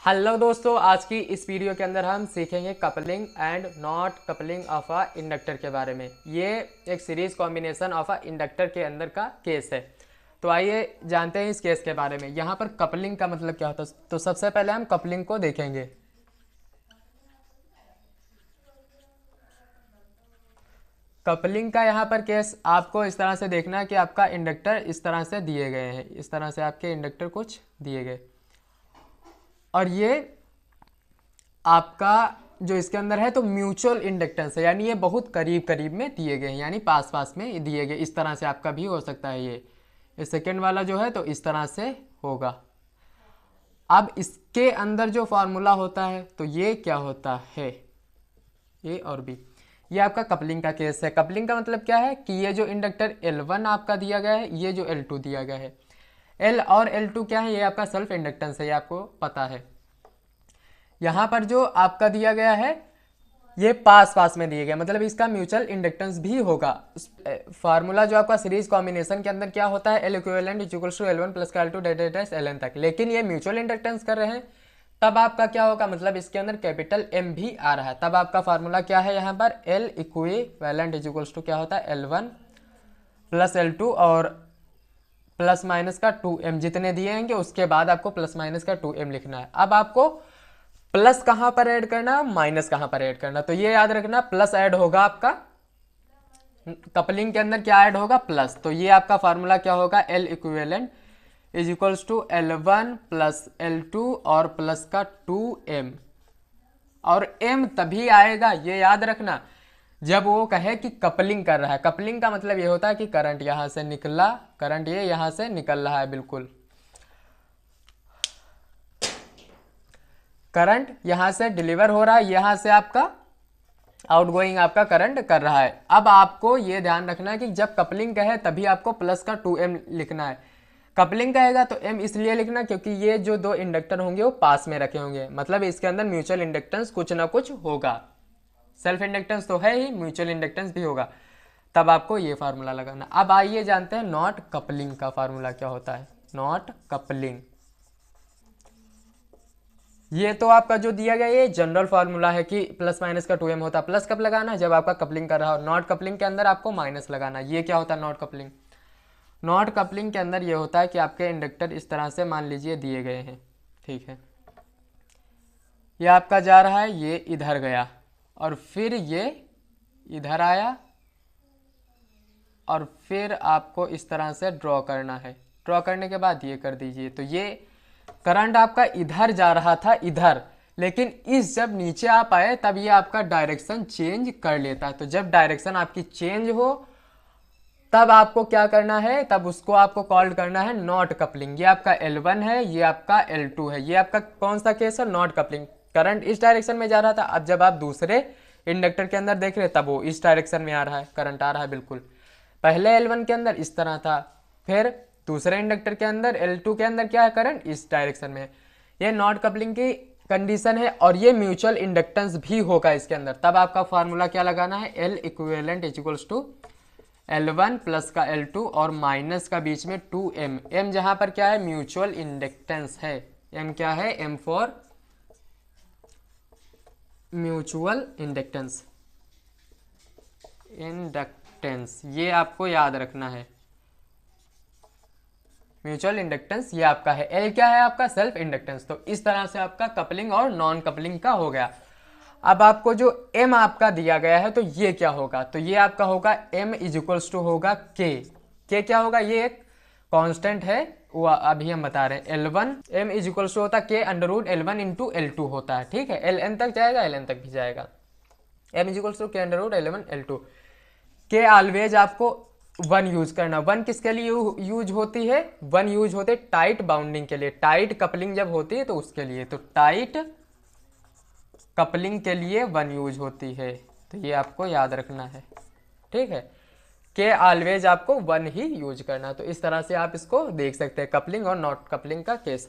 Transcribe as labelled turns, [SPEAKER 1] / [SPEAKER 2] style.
[SPEAKER 1] Hello दोस्तों, आज की इस वीडियो के अंदर हम सीखेंगे coupling and not coupling of a inductor के बारे में। ये एक series combination of a inductor के अंदर का केस है। तो आइए जानते हैं इस केस के बारे में। यहाँ पर कपलिंग का मतलब क्या होता है, तो सबसे पहले हम कपलिंग को देखेंगे। कपलिंग का यहाँ पर केस आपको इस तरह से देखना है कि आपका इंडक्टर इस तरह से दिए गए हैं, इस तरह से आपके इंडक्टर कुछ दिए गए और ये आपका जो इसके अंदर है तो म्यूचुअल इंडक्टेंस है, यानी ये बहुत करीब करीब में दिए गए हैं, यानी पास पास में दिए गए। इस तरह से आपका भी हो सकता है। ये सेकेंड वाला जो है तो इस तरह से होगा। अब इसके अंदर जो फॉर्मूला होता है तो ये क्या होता है, ए और बी। ये आपका कपलिंग का केस है। कपलिंग का मतलब क्या है कि ये जो इंडक्टर L1 आपका दिया गया है, ये जो L2 दिया गया है, L और L2 क्या है, ये आपका सेल्फ इंडक्टेंस है, ये आपको पता है। यहाँ पर जो आपका दिया गया है ये पास पास में दिए गए, मतलब इसका म्यूचुअल इंडक्टेंस भी होगा। फार्मूला जो आपका सीरीज कॉम्बिनेशन के अंदर क्या होता है, L equivalent equals to L1 plus L2 dash Ln तक, लेकिन ये म्यूचुअल इंडक्टेंस कर रहे हैं तब आपका क्या होगा, मतलब इसके अंदर कैपिटल M भी आ रहा है, तब आपका फार्मूला क्या है यहाँ पर, L इक्विवेलेंट इक्वल्स टू क्या होता है L1 प्लस L2 और प्लस माइनस का 2m जितने दिए हैं उसके बाद आपको प्लस माइनस का 2m लिखना है। अब आपको प्लस कहां पर ऐड करना, माइनस कहां पर ऐड करना, तो ये याद रखना प्लस ऐड होगा आपका कपलिंग के अंदर, क्या ऐड होगा, प्लस। तो ये आपका फार्मूला क्या होगा, L equivalent is equals to L1 plus L2 और प्लस का 2m, और m तभी आएगा, ये याद रखना, जब वो कहे कि कपलिंग कर रहा है। कपलिंग का मतलब ये होता है कि करंट यहां से निकला, करंट ये यहां से निकल रहा है, बिल्कुल करंट यहां से डिलीवर हो रहा है, यहां से आपका आउटगोइंग आपका करंट कर रहा है। अब आपको ये ध्यान रखना है कि जब कपलिंग कहे तभी आपको प्लस का 2m लिखना है। कपलिंग कहेगा तो m इसलिए लिखना क्योंकि ये जो दो इंडक्टर होंगे वो पास में रखे होंगे, मतलब इसके अंदर म्यूचुअल इंडक्टेंस कुछ ना कुछ होगा। सेल्फ इंडक्टेंस तो है ही, म्यूचुअल इंडक्टेंस भी होगा, तब आपको ये फार्मूला लगाना। अब आइए जानते हैं नॉट कपलिंग का फार्मूला क्या होता है। नॉट कपलिंग, ये तो आपका जो दिया गया ये जनरल फार्मूला है कि प्लस माइनस का 2m होता है। प्लस कब लगाना है, जब आपका कपलिंग कर रहा हो। नॉट कपलिंग के अंदर आपको माइनस लगाना है। ये क्या होता है नॉट कपलिंग, नॉट कपलिंग के अंदर ये होता है कि आपके इंडक्टर इस तरह से मान लीजिए दिए गए हैं, ठीक है, ये आपका जा रहा है, ये इधर गया और फिर ये इधर आया और फिर आपको इस तरह से ड्रॉ करना है। ड्रॉ करने के बाद ये कर दीजिए, तो ये करंट आपका इधर जा रहा था इधर, लेकिन इस जब नीचे आप आए तब ये आपका डायरेक्शन चेंज कर लेता है। तो जब डायरेक्शन आपकी चेंज हो तब आपको क्या करना है, तब उसको आपको कॉल करना है नॉट कपलिंग। ये आपका L1 है, ये आपका L2 है, ये आपका कौन सा केस है, नॉट कपलिंग। करंट इस डायरेक्शन में जा रहा था, अब जब आप दूसरे इंडक्टर के अंदर देख रहे तब वो इस डायरेक्शन में आ रहा है, करंट आ रहा है, बिल्कुल। पहले L1 के अंदर इस तरह था, फिर दूसरे इंडक्टर के अंदर L2 के अंदर क्या है, करंट इस डायरेक्शन में। ये नॉट कपलिंग की कंडीशन है और ये म्यूचुअल इंडक्टेंस भी होगा इसके अंदर। तब आपका फार्मूला क्या लगाना है, L equivalent equals to L1 plus का L2 और माइनस का बीच में 2m। m जहां पर क्या है, म्यूचुअल इंडक्टेंस है। m क्या है, m for mutual inductance, inductance ये आपको याद रखना है। म्यूचुअल इंडक्टेंस ये आपका है। L क्या है, आपका सेल्फ इंडक्टेंस। तो इस तरह से आपका कपलिंग और नॉन कपलिंग का हो गया। अब आपको जो M आपका दिया गया है तो ये क्या होगा, तो ये आपका होगा M इज इक्वल्स टू होगा K क्या होगा, ये एक कांस्टेंट है, वो अभी हम बता रहे हैं। L1 M is equals to होता है K under root L1 into L2 होता है, ठीक है। Ln तक जाएगा, Ln तक भी जाएगा। M is equals to K under root L1 L2। K always आपको 1 यूज करना। 1 किसके लिए यूज होती है, 1 यूज होते टाइट बाउंडिंग के लिए, टाइट कपलिंग जब होती है तो उसके लिए, तो टाइट कपलिंग के लिए 1 यूज होती है, तो ये आपको याद रखना है, ठीक है। के ऑलवेज आपको 1 ही यूज करना। तो इस तरह से आप इसको देख सकते हैं, कपलिंग और नॉट कपलिंग का केस।